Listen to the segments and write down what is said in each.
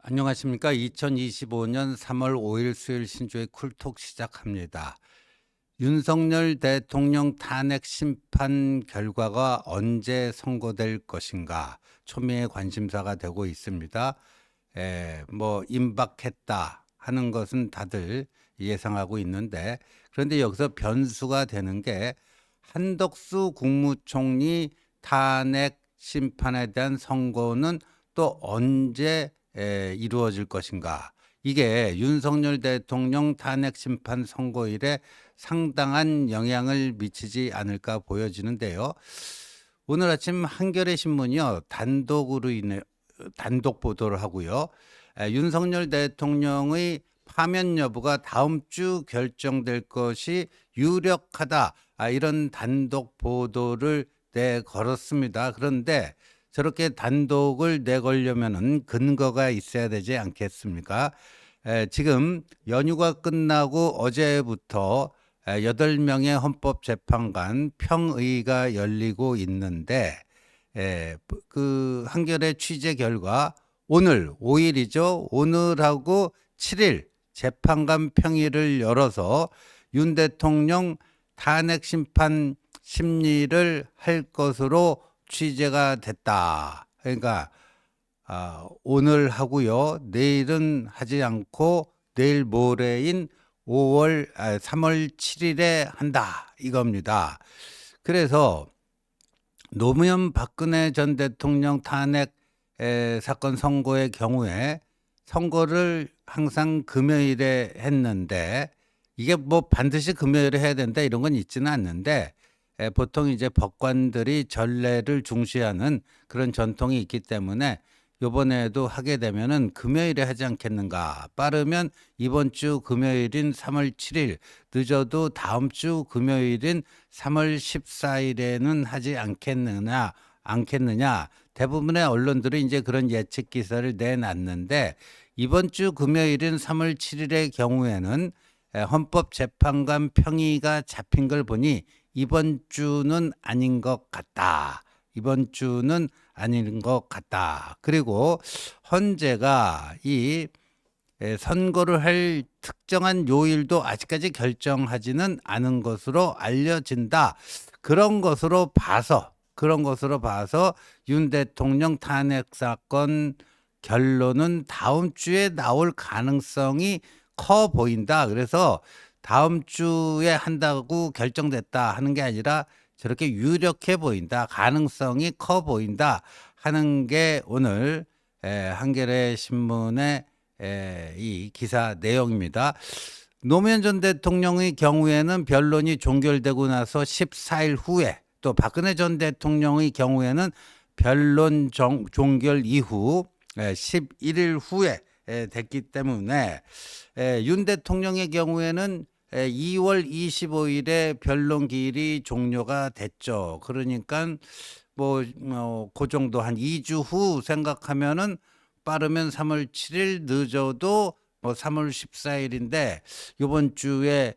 안녕하십니까. 2025년 3월 5일 수요일 신조의 쿨톡 시작합니다. 윤석열 대통령 탄핵 심판 결과가 언제 선고될 것인가 초미의 관심사가 되고 있습니다. 임박했다 하는 것은 다들 예상하고 있는데, 그런데 여기서 변수가 되는 게 한덕수 국무총리 탄핵 심판에 대한 선고는 또 언제 이루어질 것인가. 이게 윤석열 대통령 탄핵 심판 선고일에 상당한 영향을 미치지 않을까 보여지는데요. 오늘 아침 한겨레 신문이요, 단독 보도를 하고요. 윤석열 대통령의 파면 여부가 다음 주 결정될 것이 유력하다. 이런 단독 보도를 내걸었습니다. 그런데 저렇게 단독을 내걸려면은 근거가 있어야 되지 않겠습니까? 지금 연휴가 끝나고 어제부터 8명의 헌법재판관 평의가 열리고 있는데, 그 한겨레 취재 결과 오늘 5일이죠. 오늘하고 7일 재판관 평의를 열어서 윤 대통령 탄핵 심판 심리를 할 것으로 취재가 됐다. 그러니까 오늘 하고요. 내일은 하지 않고 내일 모레인 3월 7일에 한다 이겁니다. 그래서 노무현 박근혜 전 대통령 탄핵 사건 선고의 경우에 선고를 항상 금요일에 했는데, 이게 뭐 반드시 금요일에 해야 된다 이런 건 있지는 않는데, 보통 이제 법관들이 전례를 중시하는 그런 전통이 있기 때문에 요번에도 하게 되면은 금요일에 하지 않겠는가. 빠르면 이번 주 금요일인 3월 7일, 늦어도 다음 주 금요일인 3월 14일에는 하지 않겠느냐. 대부분의 언론들이 이제 그런 예측 기사를 내놨는데, 이번 주 금요일인 3월 7일의 경우에는 헌법재판관 평의가 잡힌 걸 보니 이번 주는 아닌 것 같다. 이번 주는 아닌 것 같다. 그리고 헌재가 이 선고를 할 특정한 요일도 아직까지 결정하지는 않은 것으로 알려진다. 그런 것으로 봐서 윤 대통령 탄핵 사건 결론은 다음 주에 나올 가능성이 커 보인다. 그래서 다음 주에 한다고 결정됐다 하는 게 아니라 저렇게 유력해 보인다, 가능성이 커 보인다 하는 게 오늘 한겨레 신문의 이 기사 내용입니다. 노무현 전 대통령의 경우에는 변론이 종결되고 나서 14일 후에, 또 박근혜 전 대통령의 경우에는 변론 종결 이후 11일 후에 됐기 때문에, 윤 대통령의 경우에는 2월 25일에 변론 기일이 종료가 됐죠. 그러니까 그 정도 한 2주 후 생각하면은 빠르면 3월 7일, 늦어도 3월 14일인데 이번 주에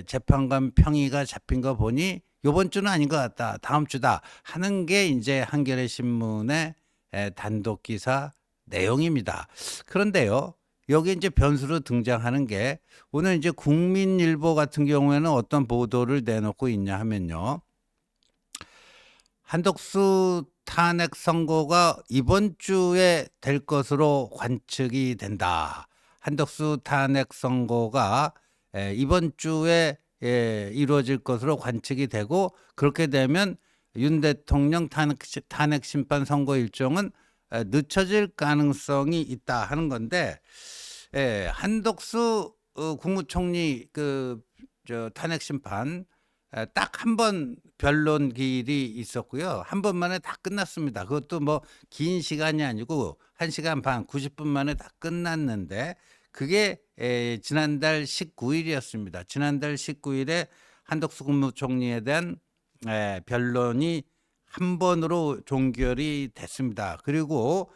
재판관 평의가 잡힌 거 보니 이번 주는 아닌 것 같다, 다음 주다 하는 게 이제 한겨레 신문의 단독 기사 내용입니다. 그런데요, 여기 이제 변수로 등장하는 게 오늘 이제 국민일보 같은 경우에는 어떤 보도를 내놓고 있냐 하면요. 한덕수 탄핵 선고가 이번 주에 될 것으로 관측이 된다. 한덕수 탄핵 선고가 이번 주에 이루어질 것으로 관측이 되고, 그렇게 되면 윤 대통령 탄핵 심판 선고 일정은 늦춰질 가능성이 있다 하는 건데, 한덕수 국무총리 탄핵 심판 딱 한 번 변론 기일이 있었고요. 한 번 만에 다 끝났습니다. 그것도 뭐 긴 시간이 아니고 1시간 반, 90분 만에 다 끝났는데, 그게 지난달 19일이었습니다. 지난달 19일에 한덕수 국무총리에 대한 변론이 한 번으로 종결이 됐습니다. 그리고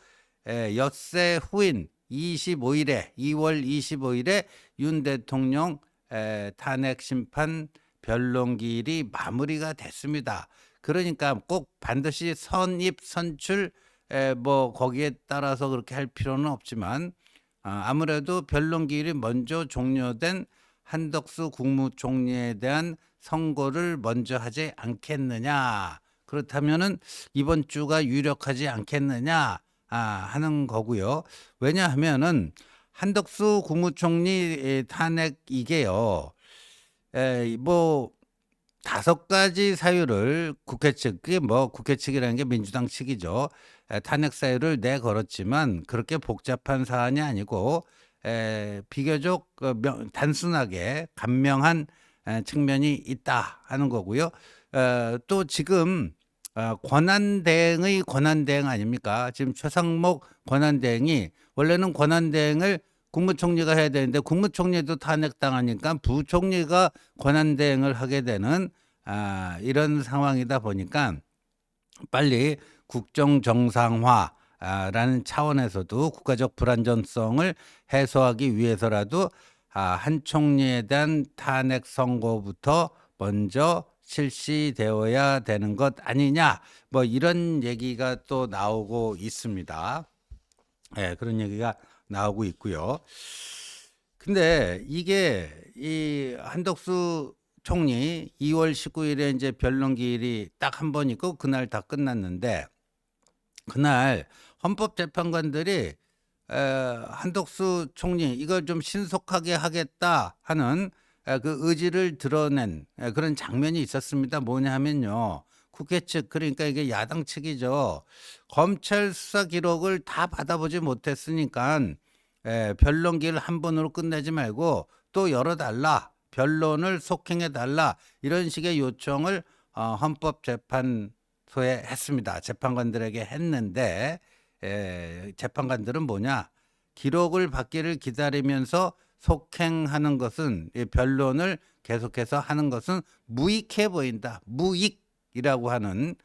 엿새 후인 25일에 2월 25일에 윤 대통령 탄핵 심판 변론기일이 마무리가 됐습니다. 그러니까 꼭 반드시 선입 선출 뭐 거기에 따라서 그렇게 할 필요는 없지만 아무래도 변론기일이 먼저 종료된 한덕수 국무총리에 대한 선고를 먼저 하지 않겠느냐. 그렇다면은 이번 주가 유력하지 않겠느냐 하는 거고요. 왜냐하면은 한덕수 국무총리 탄핵 이게요. 뭐 5가지 사유를 국회 측, 그게 뭐 국회 측이라는 게 민주당 측이죠. 탄핵 사유를 내걸었지만 그렇게 복잡한 사안이 아니고 비교적 단순하게 간명한 측면이 있다 하는 거고요. 또 지금 권한대행의 권한대행 아닙니까? 지금 최상목 권한대행이 원래는 권한대행을 국무총리가 해야 되는데 국무총리도 탄핵당하니까 부총리가 권한대행을 하게 되는 이런 상황이다 보니까 빨리 국정 정상화라는 차원에서도 국가적 불안전성을 해소하기 위해서라도 한 총리에 대한 탄핵 선고부터 먼저 실시되어야 되는 것 아니냐, 뭐 이런 얘기가 또 나오고 있습니다. 그런 얘기가 나오고 있고요. 근데 이게 이 한덕수 총리 2월 19일에 이제 변론기일이 딱 한 번 있고 그날 다 끝났는데, 그날 헌법재판관들이 한덕수 총리 이걸 좀 신속하게 하겠다 하는 그 의지를 드러낸 그런 장면이 있었습니다. 뭐냐면요, 국회 측, 그러니까 이게 야당 측이죠. 검찰 수사 기록을 다 받아보지 못했으니까 변론기를 한 번으로 끝내지 말고 또 열어달라, 변론을 속행해달라, 이런 식의 요청을 헌법재판소에 했습니다. 재판관들에게 했는데 재판관들은 뭐냐, 기록을 받기를 기다리면서 속행하는 것은, 변론을 계속해서 하는 것은 무익해 보인다. 무익이라고 하는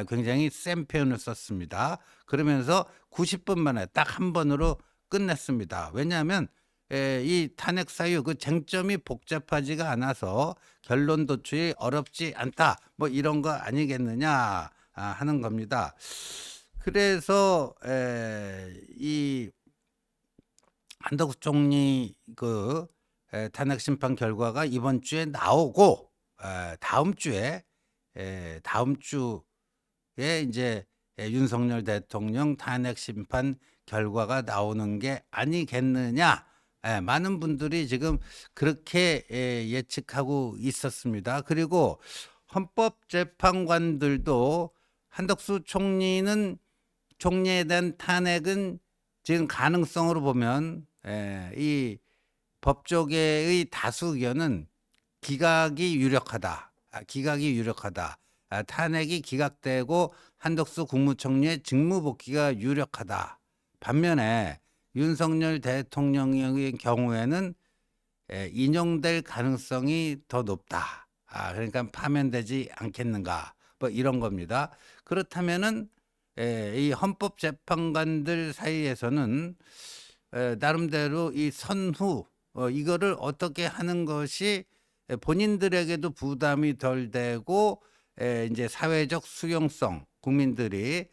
굉장히 센 표현을 썼습니다. 그러면서 90분 만에 딱 한 번으로 끝냈습니다. 왜냐하면 이 탄핵 사유 그 쟁점이 복잡하지가 않아서 결론 도출이 어렵지 않다, 뭐 이런 거 아니겠느냐 하는 겁니다. 그래서 이 한덕수 총리 그 탄핵 심판 결과가 이번 주에 나오고 다음 주에 이제 윤석열 대통령 탄핵 심판 결과가 나오는 게 아니겠느냐, 많은 분들이 지금 그렇게 예측하고 있었습니다. 그리고 헌법재판관들도 한덕수 총리에 대한 탄핵은 지금 가능성으로 보면 이 법조계의 다수 의견은 기각이 유력하다. 탄핵이 기각되고 한덕수 국무총리의 직무복귀가 유력하다. 반면에 윤석열 대통령의 경우에는 인용될 가능성이 더 높다. 그러니까 파면되지 않겠는가, 뭐 이런 겁니다. 그렇다면은 이 헌법재판관들 사이에서는 나름대로 이 선후 이거를 어떻게 하는 것이 본인들에게도 부담이 덜 되고 이제 사회적 수용성, 국민들이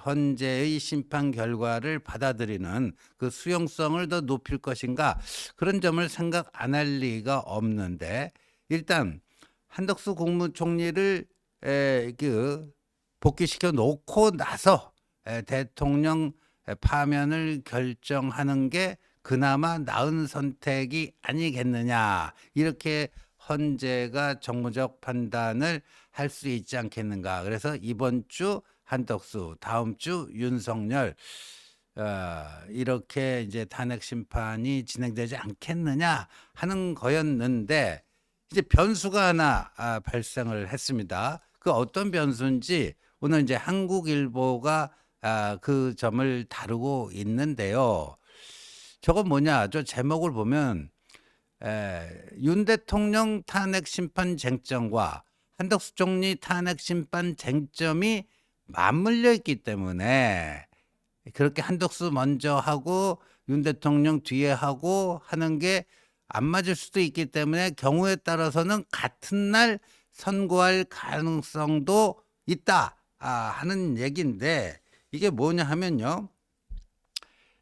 헌재의 심판 결과를 받아들이는 그 수용성을 더 높일 것인가, 그런 점을 생각 안 할 리가 없는데, 일단 한덕수 국무총리를 그 복귀시켜 놓고 나서 대통령 파면을 결정하는 게 그나마 나은 선택이 아니겠느냐, 이렇게 헌재가 정무적 판단을 할 수 있지 않겠는가. 그래서 이번 주 한덕수, 다음 주 윤석열, 이렇게 이제 탄핵 심판이 진행되지 않겠느냐 하는 거였는데, 이제 변수가 하나 발생을 했습니다. 그 어떤 변수인지 오늘 이제 한국일보가 그 점을 다루고 있는데요. 저건 뭐냐? 저 제목을 보면 윤 대통령 탄핵 심판 쟁점과 한덕수 총리 탄핵 심판 쟁점이 맞물려 있기 때문에 그렇게 한덕수 먼저 하고 윤 대통령 뒤에 하고 하는 게 안 맞을 수도 있기 때문에 경우에 따라서는 같은 날 선고할 가능성도 있다. 하는 얘기인데 이게 뭐냐 하면요.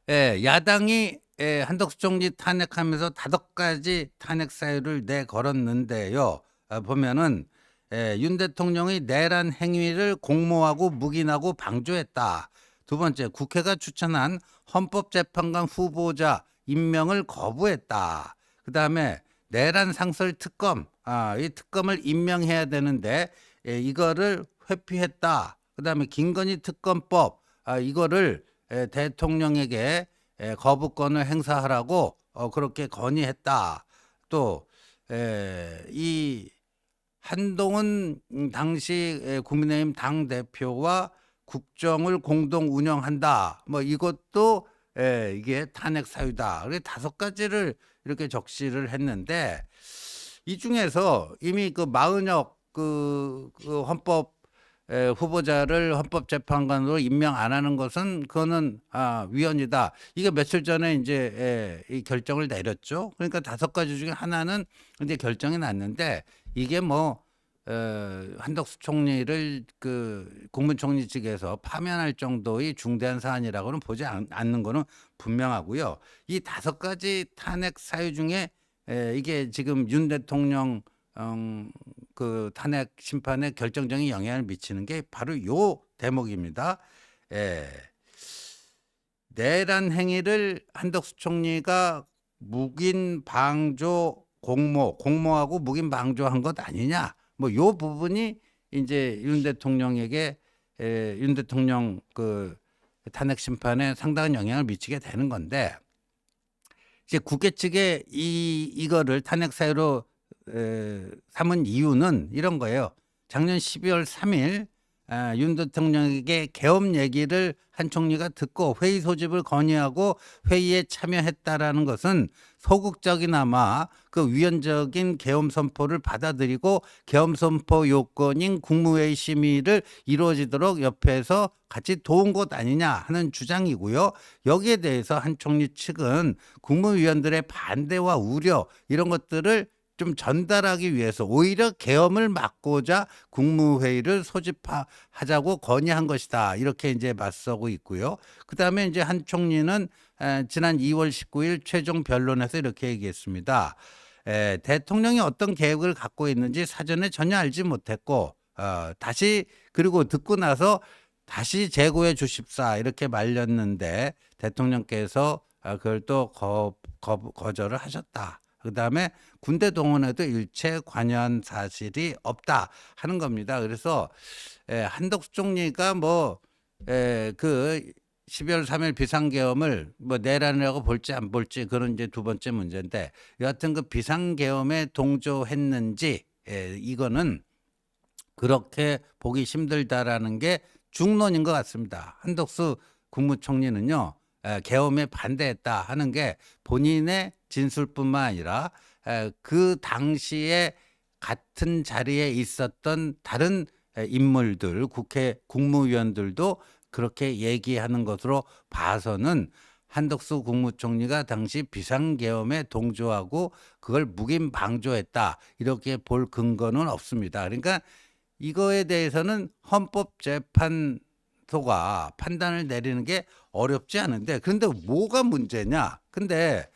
야당이 한덕수 총리 탄핵하면서 5가지 탄핵 사유를 내걸었는데요. 보면은 윤 대통령이 내란 행위를 공모하고 묵인하고 방조했다. 두 번째, 국회가 추천한 헌법재판관 후보자 임명을 거부했다. 그다음에 내란 상설 특검, 이 특검을 임명해야 되는데 이거를 회피했다. 그다음에 김건희 특검법, 이거를 대통령에게 거부권을 행사하라고 그렇게 건의했다. 또 이 한동훈 당시 국민의힘 당 대표와 국정을 공동 운영한다. 뭐 이것도 이게 탄핵 사유다. 그래 5가지를 이렇게 적시를 했는데 이 중에서 이미 그 마은혁 그 헌법 후보자를 헌법재판관으로 임명 안 하는 것은 그거는 위헌이다. 이게 며칠 전에 이제 이 결정을 내렸죠. 그러니까 5가지 중에 하나는 이제 결정이 났는데 이게 뭐 한덕수 총리를 그 국무총리 측에서 파면할 정도의 중대한 사안이라고는 보지 않는 거는 분명하고요. 이 5가지 탄핵 사유 중에 이게 지금 윤 대통령 그 탄핵 심판에 결정적인 영향을 미치는 게 바로 요 대목입니다. 내란 행위를 한덕수 총리가 묵인 방조 공모하고 묵인 방조한 것 아니냐. 뭐 요 부분이 이제 윤 대통령에게 윤 대통령 그 탄핵 심판에 상당한 영향을 미치게 되는 건데 이제 국회 측에 이거를 탄핵 사유로 삼은 이유는 이런 거예요. 작년 12월 3일 윤 대통령에게 계엄 얘기를 한 총리가 듣고 회의 소집을 건의하고 회의에 참여했다라는 것은 소극적이나마 그 위헌적인 계엄 선포를 받아들이고 계엄 선포 요건인 국무회의 심의를 이루어지도록 옆에서 같이 도운 것 아니냐 하는 주장이고요. 여기에 대해서 한 총리 측은 국무위원들의 반대와 우려 이런 것들을 좀 전달하기 위해서 오히려 계엄을 막고자 국무회의를 소집하자고 건의한 것이다. 이렇게 이제 맞서고 있고요. 그다음에 이제 한 총리는 지난 2월 19일 최종 변론에서 이렇게 얘기했습니다. 대통령이 어떤 계획을 갖고 있는지 사전에 전혀 알지 못했고 다시 그리고 듣고 나서 다시 재고해 주십사 이렇게 말렸는데 대통령께서 그걸 또 거절을 하셨다. 그다음에 군대 동원에도 일체 관여한 사실이 없다 하는 겁니다. 그래서 한덕수 총리가 그 12월 3일 비상계엄을 뭐 내란이라고 볼지 안 볼지 그런 이제 두 번째 문제인데 여하튼 그 비상계엄에 동조했는지 이거는 그렇게 보기 힘들다라는 게 중론인 것 같습니다. 한덕수 국무총리는요. 계엄에 반대했다 하는 게 본인의 진술뿐만 아니라 그 당시에 같은 자리에 있었던 다른 인물들, 국회 국무위원들도 그렇게 얘기하는 것으로 봐서는 한덕수 국무총리가 당시 비상계엄에 동조하고 그걸 묵인 방조했다 이렇게 볼 근거는 없습니다. 그러니까 이거에 대해서는 헌법재판소가 판단을 내리는 게 어렵지 않은데 그런데 뭐가 문제냐? 근데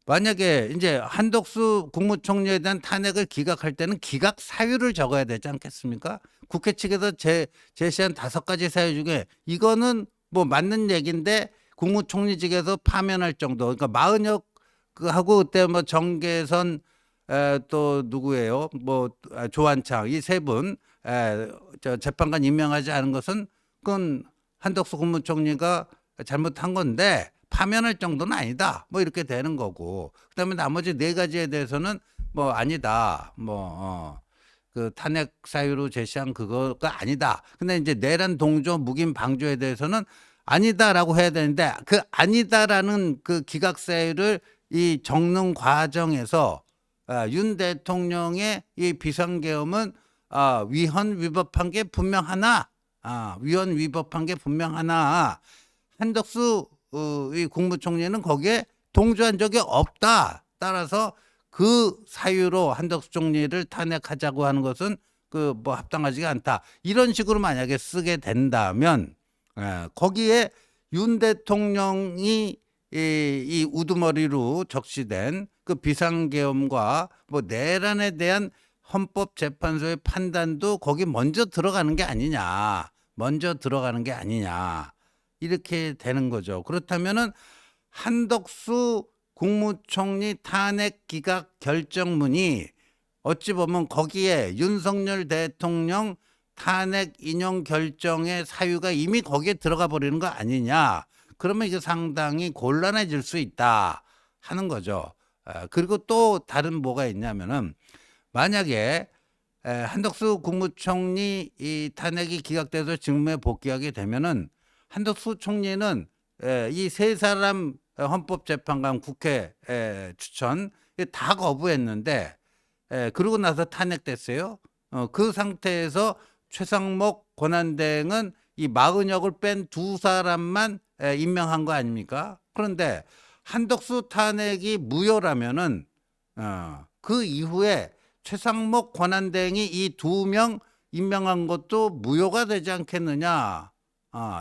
만약에 이제 한덕수 국무총리에 대한 탄핵을 기각할 때는 기각 사유를 적어야 되지 않겠습니까? 국회 측에서 제시한 5가지 사유 중에 이거는 뭐 맞는 얘기인데 국무총리직에서 파면할 정도. 그러니까 마은혁 하고 그때 뭐 정계선 또 누구예요? 뭐 조한창 이 3분 재판관 임명하지 않은 것은 그건 한덕수 국무총리가 잘못한 건데 파면할 정도는 아니다. 뭐 이렇게 되는 거고. 그다음에 나머지 4가지에 대해서는 뭐 아니다. 그 탄핵 사유로 제시한 그거가 아니다. 근데 이제 내란 동조 묵인 방조에 대해서는 아니다라고 해야 되는데 그 아니다라는 그 기각 사유를 이 적는 과정에서 윤 대통령의 이 비상계엄은 위헌 위법한 게 분명하나 위헌 위법한 게 분명하나 한덕수 이 국무총리는 거기에 동조한 적이 없다. 따라서 그 사유로 한덕수 총리를 탄핵하자고 하는 것은 그 뭐 합당하지가 않다. 이런 식으로 만약에 쓰게 된다면 거기에 윤 대통령이 이 우두머리로 적시된 그 비상계엄과 뭐 내란에 대한 헌법재판소의 판단도 거기 먼저 들어가는 게 아니냐. 먼저 들어가는 게 아니냐. 이렇게 되는 거죠. 그렇다면은 한덕수 국무총리 탄핵 기각 결정문이 어찌 보면 거기에 윤석열 대통령 탄핵 인용 결정의 사유가 이미 거기에 들어가 버리는 거 아니냐. 그러면 이게 상당히 곤란해질 수 있다 하는 거죠. 그리고 또 다른 뭐가 있냐면은 만약에 한덕수 국무총리 이 탄핵이 기각돼서 직무에 복귀하게 되면은 한덕수 총리는 이 세 사람 헌법재판관 국회 추천 다 거부했는데 그러고 나서 탄핵됐어요. 그 상태에서 최상목 권한대행은 이 마은혁을 뺀 두 사람만 임명한 거 아닙니까? 그런데 한덕수 탄핵이 무효라면은 그 이후에 최상목 권한대행이 이 두 명 임명한 것도 무효가 되지 않겠느냐.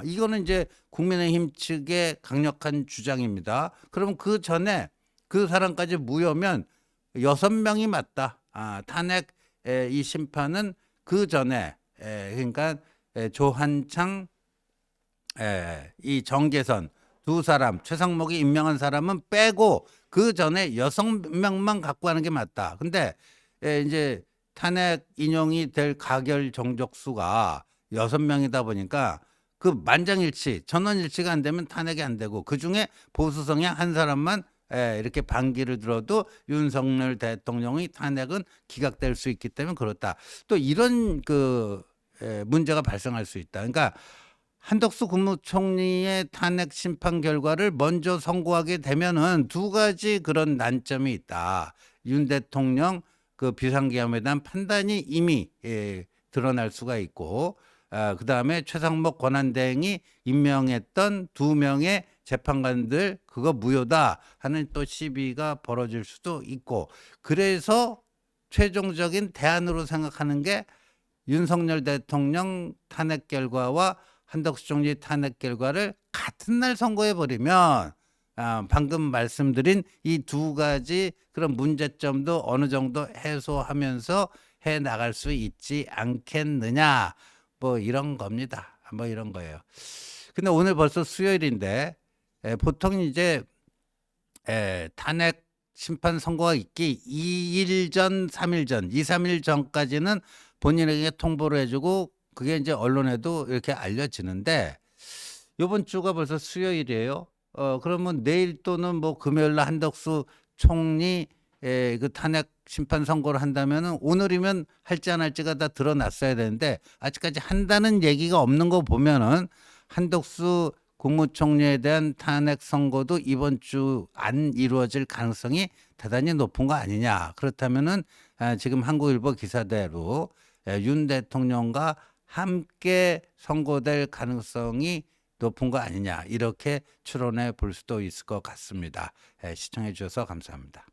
이거는 이제 국민의힘 측의 강력한 주장입니다. 그럼 그 전에 그 사람까지 무효면 6명이 맞다. 탄핵 이 심판은 그 전에 그러니까 조한창 이 정계선 두 사람 최상목이 임명한 사람은 빼고 그 전에 6명만 갖고 가는 게 맞다. 근데 이제 탄핵 인용이 될 가결 정족수가 6명이다 보니까 그 만장일치 전원일치가 안 되면 탄핵이 안 되고 그중에 보수 성향 한 사람만 이렇게 반기를 들어도 윤석열 대통령의 탄핵은 기각될 수 있기 때문에 그렇다. 또 이런 그 문제가 발생할 수 있다. 그러니까 한덕수 국무총리의 탄핵 심판 결과를 먼저 선고하게 되면은 두 가지 그런 난점이 있다. 윤 대통령 그 비상계엄에 대한 판단이 이미 드러날 수가 있고, 그 다음에 최상목 권한대행이 임명했던 2명의 재판관들 그거 무효다 하는 또 시비가 벌어질 수도 있고, 그래서 최종적인 대안으로 생각하는 게 윤석열 대통령 탄핵 결과와 한덕수 총리 탄핵 결과를 같은 날 선고해 버리면 방금 말씀드린 이 두 가지 그런 문제점도 어느 정도 해소하면서 해 나갈 수 있지 않겠느냐, 뭐 이런 겁니다. 뭐 이런 거예요. 근데 오늘 벌써 수요일인데 보통 이제 탄핵 심판 선고가 있기 2일 전, 3일 전, 2, 3일 전까지는 본인에게 통보를 해주고 그게 이제 언론에도 이렇게 알려지는데 이번 주가 벌써 수요일이에요. 그러면 내일 또는 뭐 금요일 날 한덕수 총리 그 탄핵 심판 선고를 한다면은 오늘이면 할지 안 할지가 다 드러났어야 되는데 아직까지 한다는 얘기가 없는 거 보면은 한덕수 국무총리에 대한 탄핵 선고도 이번 주 안 이루어질 가능성이 대단히 높은 거 아니냐. 그렇다면은 지금 한국일보 기사대로 윤 대통령과 함께 선고될 가능성이 높은 거 아니냐. 이렇게 추론해 볼 수도 있을 것 같습니다. 시청해 주셔서 감사합니다.